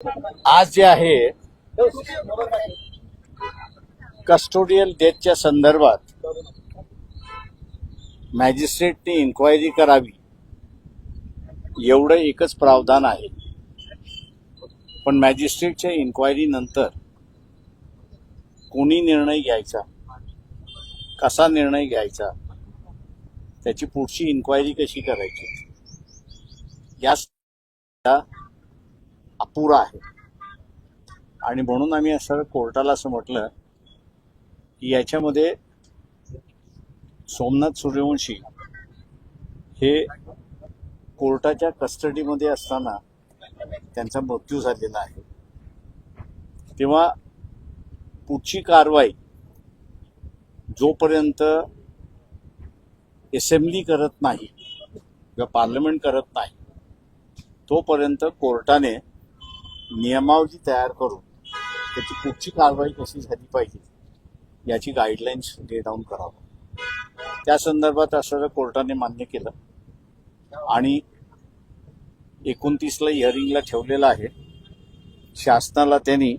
आज जे आहे कस्टोडियल डेथच्या संदर्भात मॅजिस्ट्रेटने इन्क्वायरी करावी एवढं एकच प्रावधान आहे. पण मॅजिस्ट्रेटच्या इन्क्वायरी नंतर कोणी निर्णय घ्यायचा, कसा निर्णय घ्यायचा, त्याची पुढची इन्क्वायरी कशी करायची या अपुरा आहे. आणि म्हणून आम्ही असं कोर्टाला असं म्हटलं की याच्यामध्ये सोमनाथ सूर्यवंशी हे कोर्टाच्या कस्टडीमध्ये असताना त्यांचा मृत्यू झालेला आहे. तेव्हा पुढची कारवाई जोपर्यंत असेंब्ली करत नाही किंवा पार्लमेंट करत नाही तोपर्यंत कोर्टाने नियमावली तयार करून त्याची पुढची कारवाई कशी झाली पाहिजे याची गाईडलाईन्स डे डाऊन करावं. त्या संदर्भात असं कोर्टाने मान्य केलं आणि 29ला हिअरिंगला ठेवलेलं आहे. शासनाला त्यांनी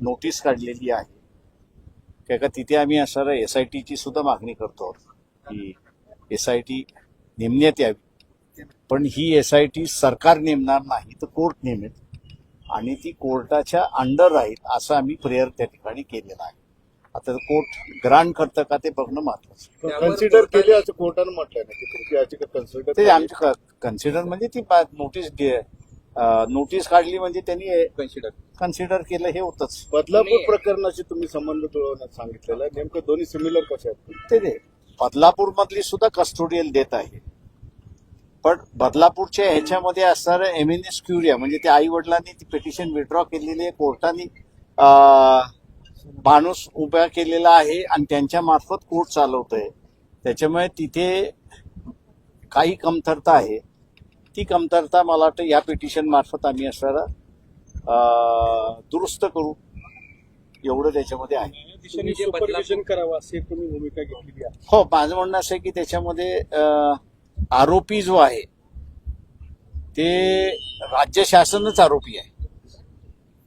नोटीस काढलेली आहे का तिथे आम्ही असं SITची सुद्धा मागणी करतो की SIT नेमण्यात यावी. पण ही SIT सरकार नेमणार नाही तर कोर्ट नेमेल आणि ती कोर्टाच्या अंडर राहील असं आम्ही प्रेयर त्या ठिकाणी केलेलं आहे. आता कोर्ट ग्रांट करतं का ते बघणं महत्वाचं. कन्सिडर केले असं कोर्टानं म्हटलंय ना की तुमची याचिका कन्सिडर ते आमची कन्सिडर म्हणजे ती नोटीस काढली म्हणजे त्यांनी कन्सिडर केलं हे होतच. बदलापूर प्रकरणाशी तुम्ही संबंध जुळवण्यात सांगितलेलं आहे. नेमकं दोन्ही सिमिलर कसे आहेत ते बदलापूर मधली सुद्धा कस्टोडियल डेथ आहे. पण बदलापूरच्या ह्याच्यामध्ये असणारं एमिनेस क्युरिया म्हणजे त्या आई वडिलांनी ती पिटिशन विड्रॉ केलेली आहे. कोर्टाने माणूस उभा केलेला आहे आणि त्यांच्या मार्फत कोर्ट चालवतोय. त्याच्यामुळे तिथे काही कमतरता आहे. ती कमतरता मला वाटतं या पिटिशन मार्फत आम्ही असणारा दुरुस्त करू एवढं त्याच्यामध्ये आहे. सुपरविजन करावं अशी तुम्ही भूमिका घेतलेली आहे. हो, माझं म्हणणं असं आहे की त्याच्यामध्ये आरोपी जो आहे ते राज्य शासनच आरोपी आहे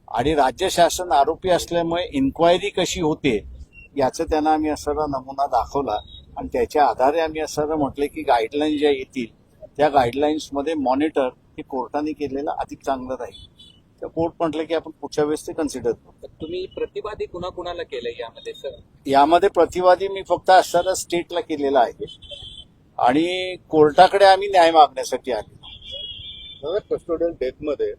आणि राज्य शासन आरोपी असल्यामुळे इन्क्वायरी कशी होते याचं त्यांना आम्ही असा नमुना दाखवला आणि त्याच्या आधारे आम्ही असं म्हटलं की गाईडलाईन ज्या येतील त्या गाईडलाईन्समध्ये मॉनिटर हे कोर्टाने केलेलं अधिक चांगलं राहील. तर कोर्ट म्हटलं की आपण पुढच्या वेळेस ते कन्सिडर करू. तुम्ही प्रतिवादी कुणाकुणाला केलंय यामध्ये सर? यामध्ये प्रतिवादी मी फक्त असणारा स्टेटला केलेला आहे आणि कोर्टाकडे आम्ही न्याय मागण्यासाठी आले. कस्टोडियल डेथ मध्ये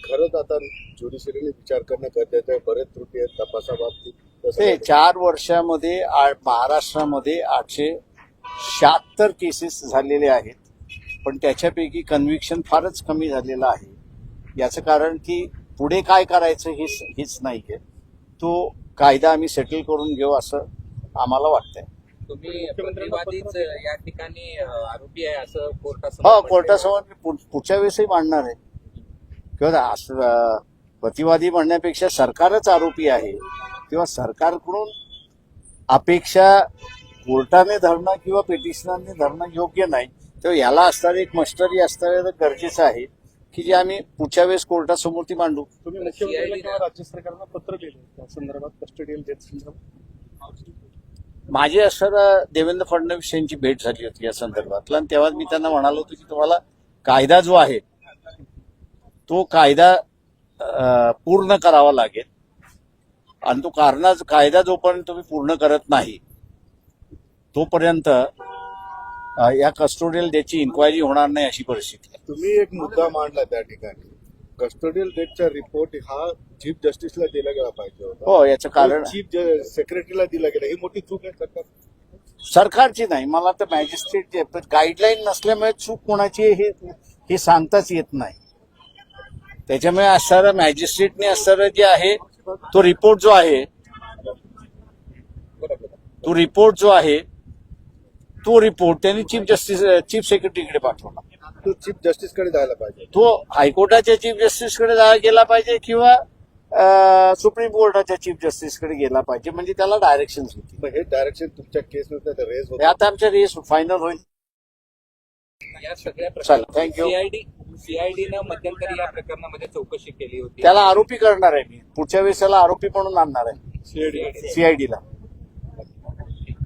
खरंच आता ज्युडिशरीने विचार करणं गरजेचं आहे. बरेच त्रुटी आहेत तपासाबाबतीत. ते 4 वर्षामध्ये महाराष्ट्रामध्ये 876 केसेस झालेले आहेत. पण त्याच्यापैकी कन्व्हिक्शन फारच कमी झालेलं आहे. याचं कारण की पुढे काय करायचं हेच नाहीये. तो कायदा आम्ही सेटल करून घेऊ असं आम्हाला वाटतंय. तुम्ही प्रतिवादीच या ठिकाणी आरोपी आहे असं कोर्टासमोर? हो, कोर्टासमोर पुढच्या वेळेसही मांडणार आहे. किंवा प्रतिवादी म्हणण्यापेक्षा सरकारच आरोपी आहे तेव्हा सरकारकडून अपेक्षा कोर्टाने धरणं किंवा पिटिशनरने धरणं योग्य नाही. तेव्हा याला असणारं एक मस्टरी असणं गरजेचं आहे की जे आम्ही पुढच्या वेळेस कोर्टासमोर ती मांडू. तुम्ही मुख्यमंत्र्यांना किंवा राज्य सरकारला पत्र लिहिलं त्या संदर्भात कस्टोडियल डेथ संदर्भात? माझी असणारा देवेंद्र फडणवीस यांची भेट झाली होती या संदर्भातला आणि तेव्हा मी त्यांना म्हणालो होतो की तुम्हाला कायदा जो आहे तो कायदा पूर्ण करावा लागेल आणि तो कायदा जोपर्यंत तुम्ही पूर्ण करत नाही तोपर्यंत या कस्टोडियल डेथची इन्क्वायरी होणार नाही अशी परिस्थिती आहे. तुम्ही एक मुद्दा मांडला त्या ठिकाणी कस्टोडियल डेथचा रिपोर्ट हा चीफ जस्टिसला दिला गेला पाहिजे होता. हो, याचं कारण चीफ सेक्रेटरीला दिला गेला. ही मोठी चूक आहे सरकारची नाही. मला तर मॅजिस्ट्रेटची गाईडलाईन नसल्यामुळे चूक कोणाची हे सांगताच येत नाही. त्याच्यामुळे असणारं मॅजिस्ट्रेटने असणारं जे आहे तो रिपोर्ट त्यांनी चीफ सेक्रेटरीकडे पाठवला. तो चीफ जस्टिसकडे जायला पाहिजे. तो हायकोर्टाच्या चीफ जस्टिसकडे गेला पाहिजे किंवा सुप्रीम कोर्टाच्या चीफ जस्टिसकडे गेला पाहिजे म्हणजे त्याला डायरेक्शन होती. हे डायरेक्शन तुमच्या केसनुसार रेज होते. आता आमच्या रेस फायनल होईल. या सगळ्या चालेल, thank you. सीआयडीनं मध्यंतरी या प्रकरणामध्ये चौकशी केली होती. त्याला आरोपी करणार आहे मी पुढच्या वेळेस त्याला आरोपी म्हणून आणणार आहे सीआयडीला.